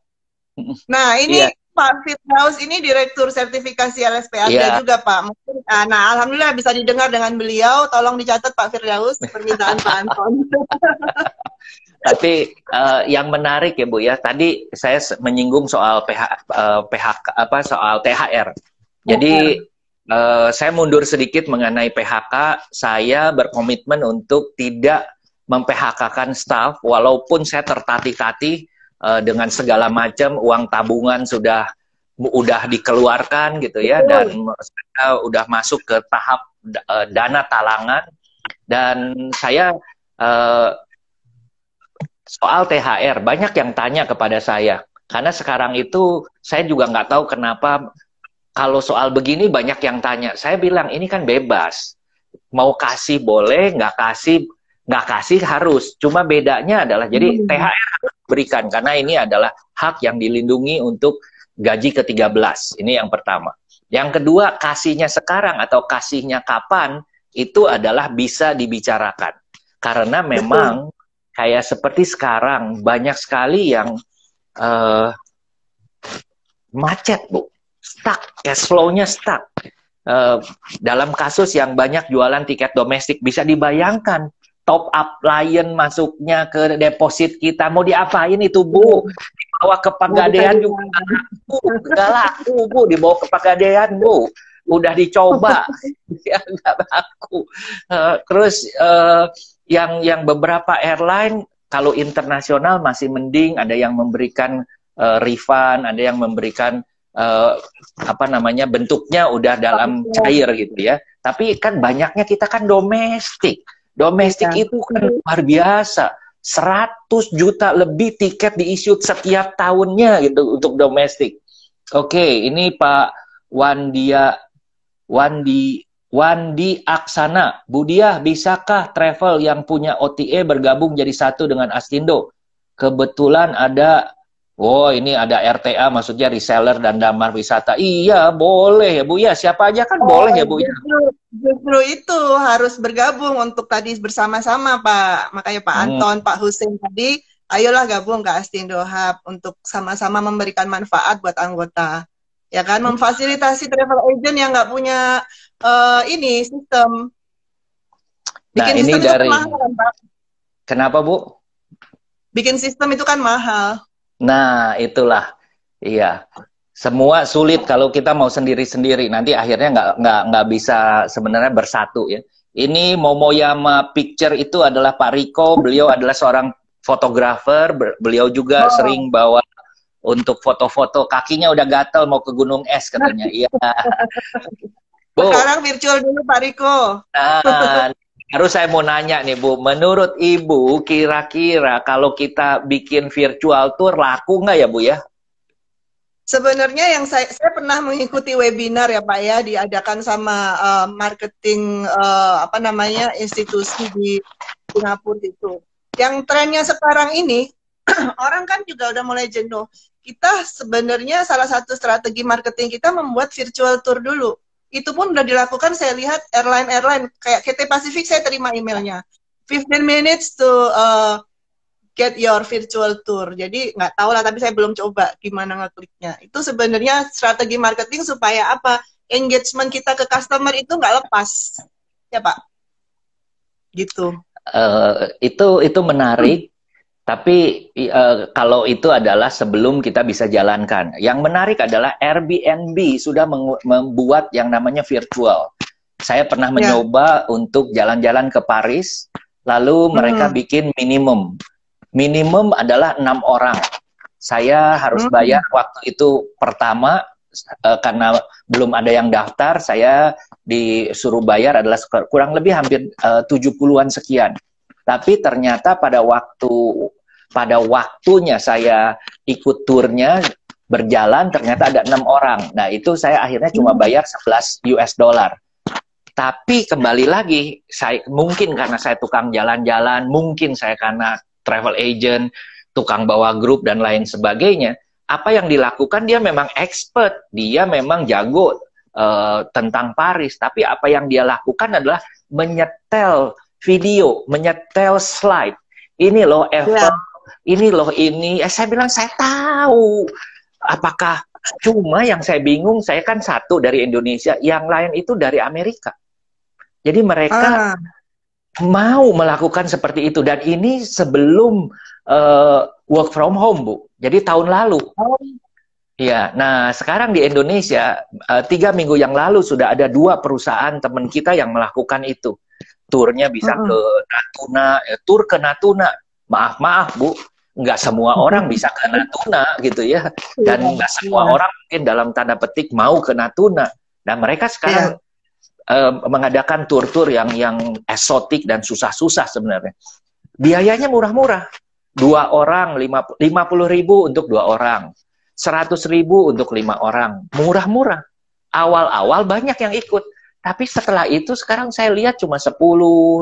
Nah, ini Iya, Pak Firdaus ini Direktur Sertifikasi LSPAD iya. juga, Pak. Mungkin, nah, alhamdulillah bisa didengar dengan beliau. Tolong dicatat Pak Firdaus permintaan Pak Anton. Tapi yang menarik ya Bu ya, tadi saya menyinggung soal PHK apa soal THR. Jadi saya mundur sedikit mengenai PHK. Saya berkomitmen untuk tidak mem-PHK-kan staff, walaupun saya tertatih-tatih dengan segala macam uang tabungan udah dikeluarkan gitu ya, dan saya udah masuk ke tahap dana talangan, dan saya soal THR, banyak yang tanya kepada saya. Karena sekarang itu saya juga nggak tahu kenapa kalau soal begini banyak yang tanya. Saya bilang ini kan bebas. Mau kasih boleh, nggak kasih harus. Cuma bedanya adalah jadi THR harus diberikan karena ini adalah hak yang dilindungi untuk gaji ke-13. Ini yang pertama. Yang kedua, kasihnya sekarang atau kasihnya kapan itu adalah bisa dibicarakan. Karena memang kayak seperti sekarang banyak sekali yang macet Bu, stuck, cash flow-nya stuck. Dalam kasus yang banyak jualan tiket domestik, bisa dibayangkan top up Lion masuknya ke deposit kita, mau diapain itu Bu? Dibawa ke Pegadaian juga nggak laku Bu, dibawa ke Pegadaian Bu, udah dicoba ya nggak laku. Terus yang beberapa airline kalau internasional masih mending, ada yang memberikan refund, ada yang memberikan apa namanya, bentuknya udah dalam cair gitu ya. Tapi kan banyaknya kita kan domestik. Domestik itu kan luar biasa. 100 juta lebih tiket di-issue setiap tahunnya gitu untuk domestik. Oke, ini Pak Wandi Aksana, Budiah, bisakah travel yang punya OTA bergabung jadi satu dengan Astindo? Kebetulan ada, ini ada RTA, maksudnya reseller dan damar wisata. Iya, boleh ya Bu ya, siapa aja kan boleh ya Bu ya. Justru itu harus bergabung untuk tadi bersama-sama Pak. Makanya Pak Anton, Pak Hussein tadi, ayolah gabung ke Astindo Hub untuk sama-sama memberikan manfaat buat anggota. Ya kan, memfasilitasi travel agent yang nggak punya ini sistem. Bikin ini sistem dari itu mahal kan, Pak? Kenapa Bu? Bikin sistem itu kan mahal. Nah, itulah. Iya. Semua sulit kalau kita mau sendiri-sendiri. Nanti akhirnya nggak bisa sebenarnya bersatu ya. Ini Momoyama Picture itu adalah Pak Riko. Beliau adalah seorang fotografer. Beliau juga sering bawa untuk foto-foto. Kakinya udah gatel mau ke gunung es katanya. Iya. Bu. Sekarang virtual dulu Pak Riko. Nah, harus saya mau nanya nih Bu, menurut Ibu kira-kira kalau kita bikin virtual tour laku nggak ya Bu ya? Sebenarnya yang saya pernah mengikuti webinar ya Pak ya, diadakan sama marketing apa namanya institusi di Singapura itu. Yang trennya sekarang ini orang kan juga udah mulai jenuh. Kita sebenarnya salah satu strategi marketing kita membuat virtual tour dulu. Itu pun udah dilakukan, saya lihat airline kayak KT Pacific, saya terima emailnya 15 minutes to get your virtual tour. Jadi nggak tahu lah, tapi saya belum coba gimana ngekliknya. Itu sebenarnya strategi marketing supaya apa? Engagement kita ke customer itu nggak lepas, ya Pak. Gitu. Itu menarik. Tapi kalau itu adalah sebelum kita bisa jalankan. Yang menarik adalah Airbnb sudah membuat yang namanya virtual. Saya pernah mencoba untuk jalan-jalan ke Paris, lalu mereka bikin minimum. Minimum adalah 6 orang. Saya harus bayar waktu itu pertama, karena belum ada yang daftar, saya disuruh bayar adalah kurang lebih hampir 70-an sekian. Tapi ternyata pada waktunya saya ikut turnya berjalan, ternyata ada 6 orang. Nah, itu saya akhirnya cuma bayar 11 US dollar. Tapi kembali lagi, mungkin karena saya tukang jalan-jalan, mungkin saya karena travel agent, tukang bawa grup dan lain sebagainya. Apa yang dilakukan dia memang expert, dia memang jago tentang Paris, tapi apa yang dia lakukan adalah menyetel video, menyetel slide. Ini loh Eiffel, ini loh ini. Saya bilang saya tahu. Apakah cuma yang saya bingung, saya kan satu dari Indonesia, yang lain itu dari Amerika. Jadi mereka mau melakukan seperti itu, dan ini sebelum work from home, Bu. Jadi tahun lalu. Ya, nah sekarang di Indonesia 3 minggu yang lalu sudah ada 2 perusahaan teman kita yang melakukan itu. Turnya bisa ke Natuna, tur ke Natuna. Maaf Bu, nggak semua orang bisa ke Natuna gitu ya. Dan nggak semua orang mungkin dalam tanda petik mau ke Natuna. Dan mereka sekarang mengadakan tur-tur yang eksotik dan susah-susah sebenarnya. Biayanya murah-murah. 2 orang, 50.000 untuk 2 orang. 100.000 untuk 5 orang. Murah-murah. Awal-awal banyak yang ikut. Tapi setelah itu sekarang saya lihat cuma 10,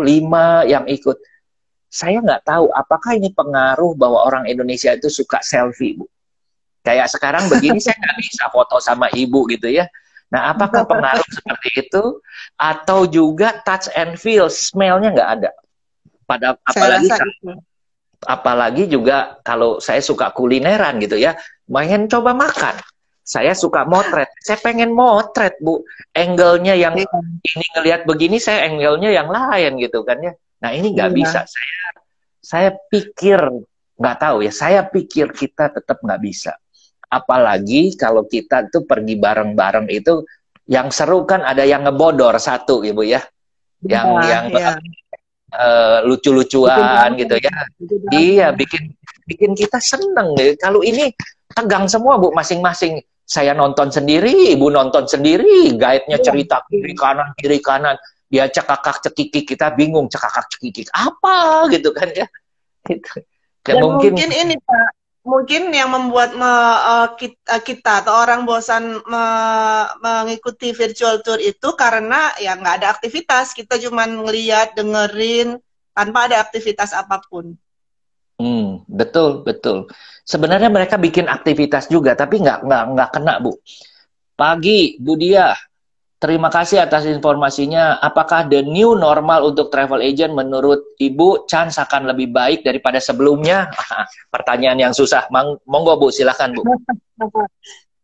5 yang ikut. Saya nggak tahu apakah ini pengaruh bahwa orang Indonesia itu suka selfie, Bu. Kayak sekarang begini saya nggak bisa foto sama ibu gitu ya. Nah, apakah pengaruh seperti itu? Atau juga touch and feel, smell-nya nggak ada. Apalagi juga kalau saya suka kulineran gitu ya, pengen coba makan. Saya suka motret. Saya pengen motret, Bu. Angle-nya yang ini ngelihat begini, saya angle-nya yang lain gitu kan ya. Nah, ini nggak bisa. Saya pikir, nggak tahu ya, saya pikir kita tetap nggak bisa. Apalagi kalau kita tuh pergi bareng-bareng itu, yang seru kan ada yang ngebodor satu, Ibu ya. Yang lucu-lucuan gitu ya. Iya, bikin kita seneng deh. Kalau ini tegang semua, Bu, masing-masing. Saya nonton sendiri, Ibu nonton sendiri, guide-nya cerita kiri kanan. Dia cekakak cekikik, kita bingung cekakak cekikik apa gitu kan ya. Ya, mungkin ini Pak, mungkin yang membuat kita atau orang bosan mengikuti virtual tour itu karena ya nggak ada aktivitas, kita cuma ngeliat, dengerin tanpa ada aktivitas apapun. Betul. Sebenarnya mereka bikin aktivitas juga, tapi nggak kena, Bu. Pagi, Bu Dia, terima kasih atas informasinya. Apakah the new normal untuk travel agent menurut Ibu chance akan lebih baik daripada sebelumnya? Pertanyaan yang susah. Monggo Bu, silakan Bu.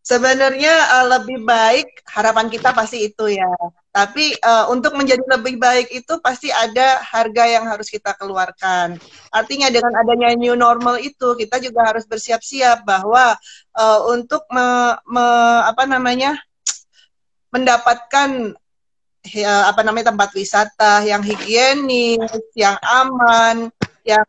Sebenarnya lebih baik, harapan kita pasti itu ya. Tapi untuk menjadi lebih baik itu pasti ada harga yang harus kita keluarkan. Artinya dengan adanya new normal itu kita juga harus bersiap-siap bahwa untuk mendapatkan tempat wisata yang higienis, yang aman, yang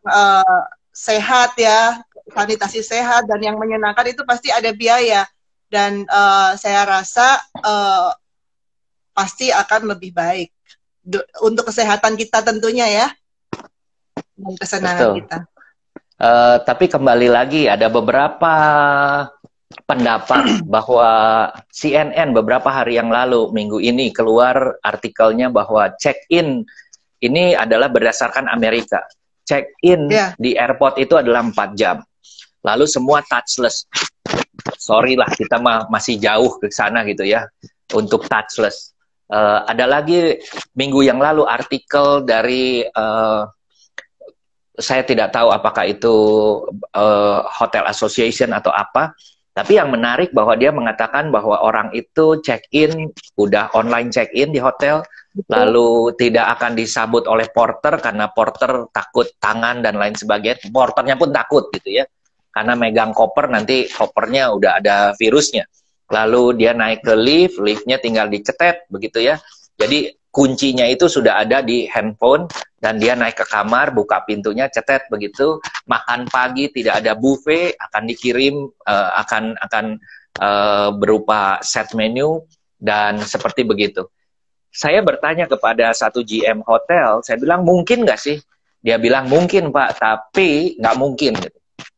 sehat ya, sanitasi sehat dan yang menyenangkan itu pasti ada biaya. Dan saya rasa pasti akan lebih baik untuk kesehatan kita tentunya ya, dan kesenangan kita. Tapi kembali lagi ada beberapa pendapat bahwa CNN beberapa hari yang lalu, minggu ini keluar artikelnya bahwa check-in ini adalah berdasarkan Amerika. Check-in di airport itu adalah 4 jam. Lalu semua touchless. Sorry lah, kita masih jauh ke sana gitu ya, untuk touchless. Ada lagi minggu yang lalu artikel dari, saya tidak tahu apakah itu Hotel Association atau apa, tapi yang menarik bahwa dia mengatakan bahwa orang itu check-in, udah online check-in di hotel, lalu tidak akan disambut oleh porter karena porter takut tangan dan lain sebagainya. Porternya pun takut gitu ya, karena megang koper, nanti kopernya udah ada virusnya. Lalu dia naik ke lift, liftnya tinggal dicetet begitu ya. Jadi kuncinya itu sudah ada di handphone, dan dia naik ke kamar, buka pintunya, cetet begitu. Makan pagi tidak ada buffet, akan dikirim, akan berupa set menu, dan seperti begitu. Saya bertanya kepada satu GM hotel, saya bilang mungkin nggak sih? Dia bilang mungkin Pak, tapi nggak mungkin.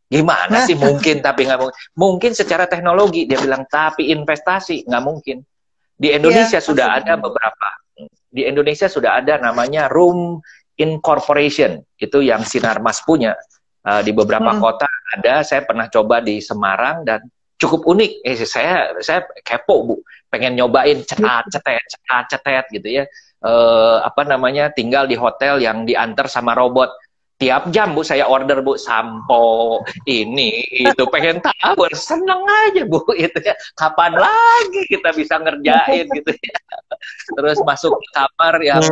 Gimana sih mungkin tapi nggak mungkin? Mungkin secara teknologi, dia bilang, tapi investasi nggak mungkin. Di Indonesia sudah ada beberapa. Di Indonesia sudah ada namanya Room Incorporation, itu yang Sinarmas punya. Di beberapa kota ada, saya pernah coba di Semarang dan cukup unik. Saya kepo, Bu. Pengen nyobain cetet gitu ya. Apa namanya, tinggal di hotel yang diantar sama robot. Tiap jam, Bu, saya order, Bu, sampo, ini, itu. Pengen tahu, seneng aja, Bu, itu ya. Kapan lagi kita bisa ngerjain, gitu ya. Terus masuk ke kamar yang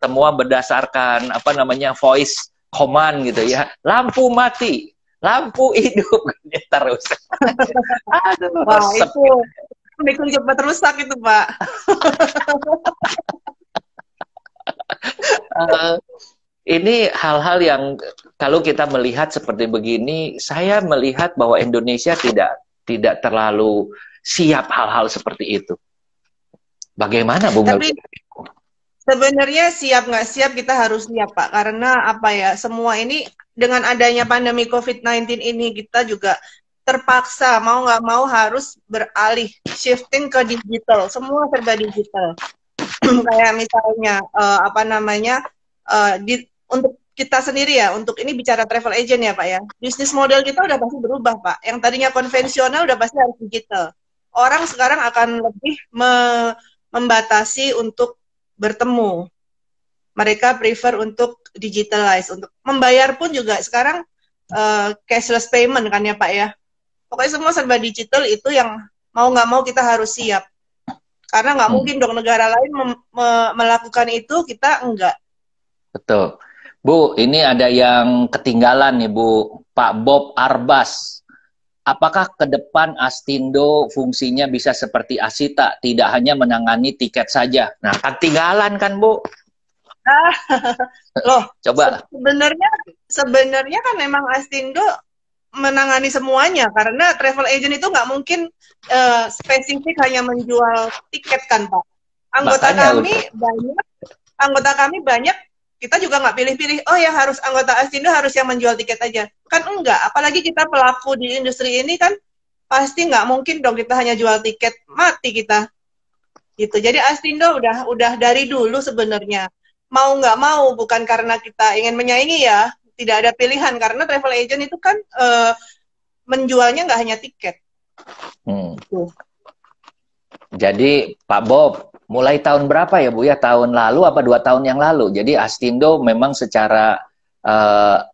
semua berdasarkan, apa namanya, voice command, gitu ya. Lampu mati, lampu hidup, terus. Aduh, wah, itu bikin cepat rusak itu, Pak. Ini hal-hal yang kalau kita melihat seperti begini, saya melihat bahwa Indonesia tidak terlalu siap hal-hal seperti itu. Bagaimana, Bu? Tapi sebenarnya siap nggak siap kita harus siap, Pak. Karena apa ya, semua ini dengan adanya pandemi COVID-19 ini kita juga terpaksa mau nggak mau harus beralih, shifting ke digital. Semua serba digital. Kayak misalnya apa namanya, untuk kita sendiri ya, untuk ini bicara travel agent ya Pak ya, bisnis model kita udah pasti berubah Pak. Yang tadinya konvensional udah pasti harus digital. Orang sekarang akan lebih membatasi untuk bertemu. Mereka prefer untuk digitalize, untuk membayar pun juga sekarang cashless payment kan ya Pak ya. Pokoknya semua serba digital, itu yang mau nggak mau kita harus siap. Karena nggak mungkin dong negara lain melakukan itu, kita enggak. Betul. Bu, ini ada yang ketinggalan nih, Bu. Pak Bob Arbas. Apakah ke depan Astindo fungsinya bisa seperti Asita, tidak hanya menangani tiket saja? Nah, ketinggalan kan, Bu? Loh, coba. Sebenarnya kan memang Astindo menangani semuanya, karena travel agent itu nggak mungkin spesifik hanya menjual tiket kan, Pak. Anggota kami banyak, kita juga nggak pilih-pilih, oh yang harus anggota Astindo harus yang menjual tiket aja. Kan enggak, apalagi kita pelaku di industri ini kan pasti nggak mungkin dong kita hanya jual tiket, mati kita. Gitu. Jadi Astindo udah dari dulu sebenarnya. Mau nggak mau, bukan karena kita ingin menyaingi ya, tidak ada pilihan, karena travel agent itu kan menjualnya nggak hanya tiket. Jadi Pak Bob, mulai tahun berapa ya Bu ya? Tahun lalu apa 2 tahun yang lalu? Jadi Astindo memang secara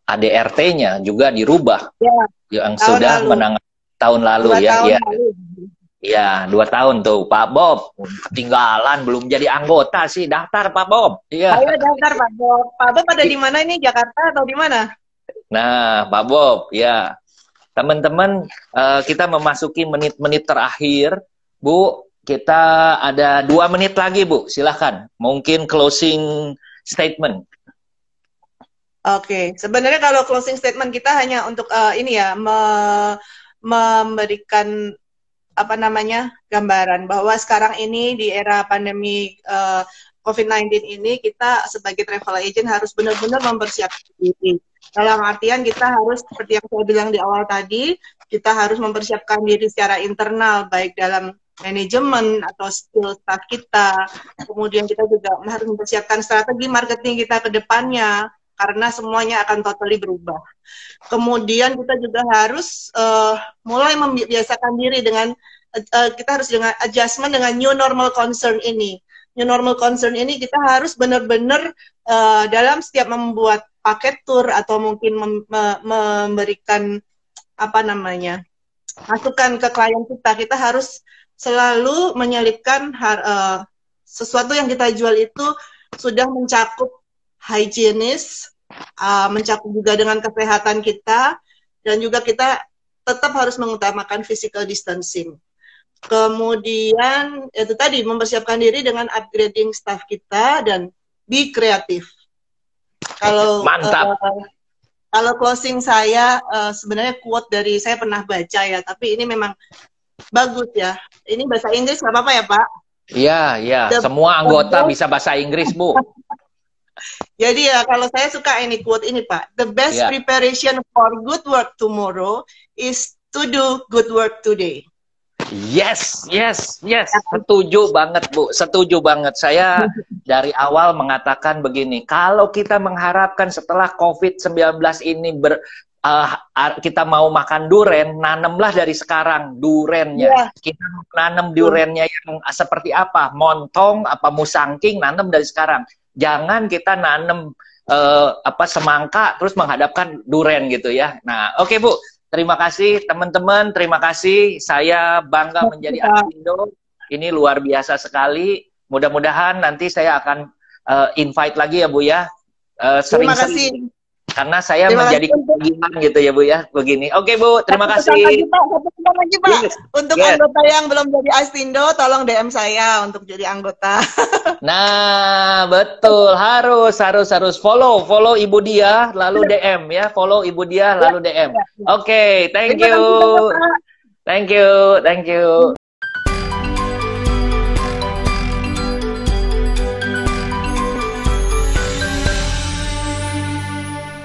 ADRT-nya juga dirubah. Ya, yang sudah menangani tahun lalu ya. Ya, 2 tahun tuh Pak Bob. Ketinggalan, belum jadi anggota sih. Daftar Pak Bob. Iya. Ayo daftar Pak Bob. Pak Bob ada di mana ini? Jakarta atau di mana? Nah, Pak Bob, ya. Teman-teman, kita memasuki menit-menit terakhir. Bu, kita ada 2 menit lagi, Bu. Silahkan. Mungkin closing statement. Oke. Sebenarnya kalau closing statement kita hanya untuk ini ya, memberikan apa namanya, gambaran bahwa sekarang ini di era pandemi COVID-19 ini, kita sebagai travel agent harus benar-benar mempersiapkan diri. Dalam artian kita harus, seperti yang saya bilang di awal tadi, kita harus mempersiapkan diri secara internal, baik dalam manajemen atau skill staff kita. Kemudian kita juga harus mempersiapkan strategi marketing kita ke depannya, karena semuanya akan totally berubah. Kemudian kita juga harus mulai membiasakan diri dengan, kita harus dengan adjustment dengan new normal concern ini. New normal concern ini kita harus benar-benar dalam setiap membuat paket tour atau mungkin memberikan apa namanya, masukan ke klien kita harus selalu menyelipkan sesuatu yang kita jual itu sudah mencakup higienis, mencakup juga dengan kesehatan kita, dan juga kita tetap harus mengutamakan physical distancing. Kemudian itu tadi, mempersiapkan diri dengan upgrading staff kita dan be kreatif. Kalau mantap. Kalau closing saya sebenarnya quote dari, saya pernah baca ya, tapi ini memang bagus ya. Ini bahasa Inggris nggak apa-apa ya Pak? Iya, iya. Semua anggota bisa bahasa Inggris, Bu. Jadi ya, kalau saya suka ini quote ini Pak. The best preparation for good work tomorrow is to do good work today. Yes, yes, yes. Setuju banget, Bu. Setuju banget. Saya dari awal mengatakan begini, kalau kita mengharapkan setelah COVID-19 ini kita mau makan duren, nanemlah dari sekarang durennya. Kita nanam durennya yang seperti apa, montong, apa musangking, nanem dari sekarang. Jangan kita nanem semangka terus menghadapkan duren gitu ya. Nah, oke Bu, terima kasih teman-teman, terima kasih. Saya bangga menjadi Astindo. Ini luar biasa sekali. Mudah-mudahan nanti saya akan invite lagi ya Bu ya. Terima kasih. Karena saya menjadi kebagian gitu ya Bu ya, begini. Oke Bu, terima kasih. Satu pesan lagi Pak. Yes. Untuk anggota yang belum jadi Astindo, tolong DM saya untuk jadi anggota. Nah, betul, harus follow Ibu Dia, lalu DM ya, follow Ibu Dia, lalu DM. Oke, thank you.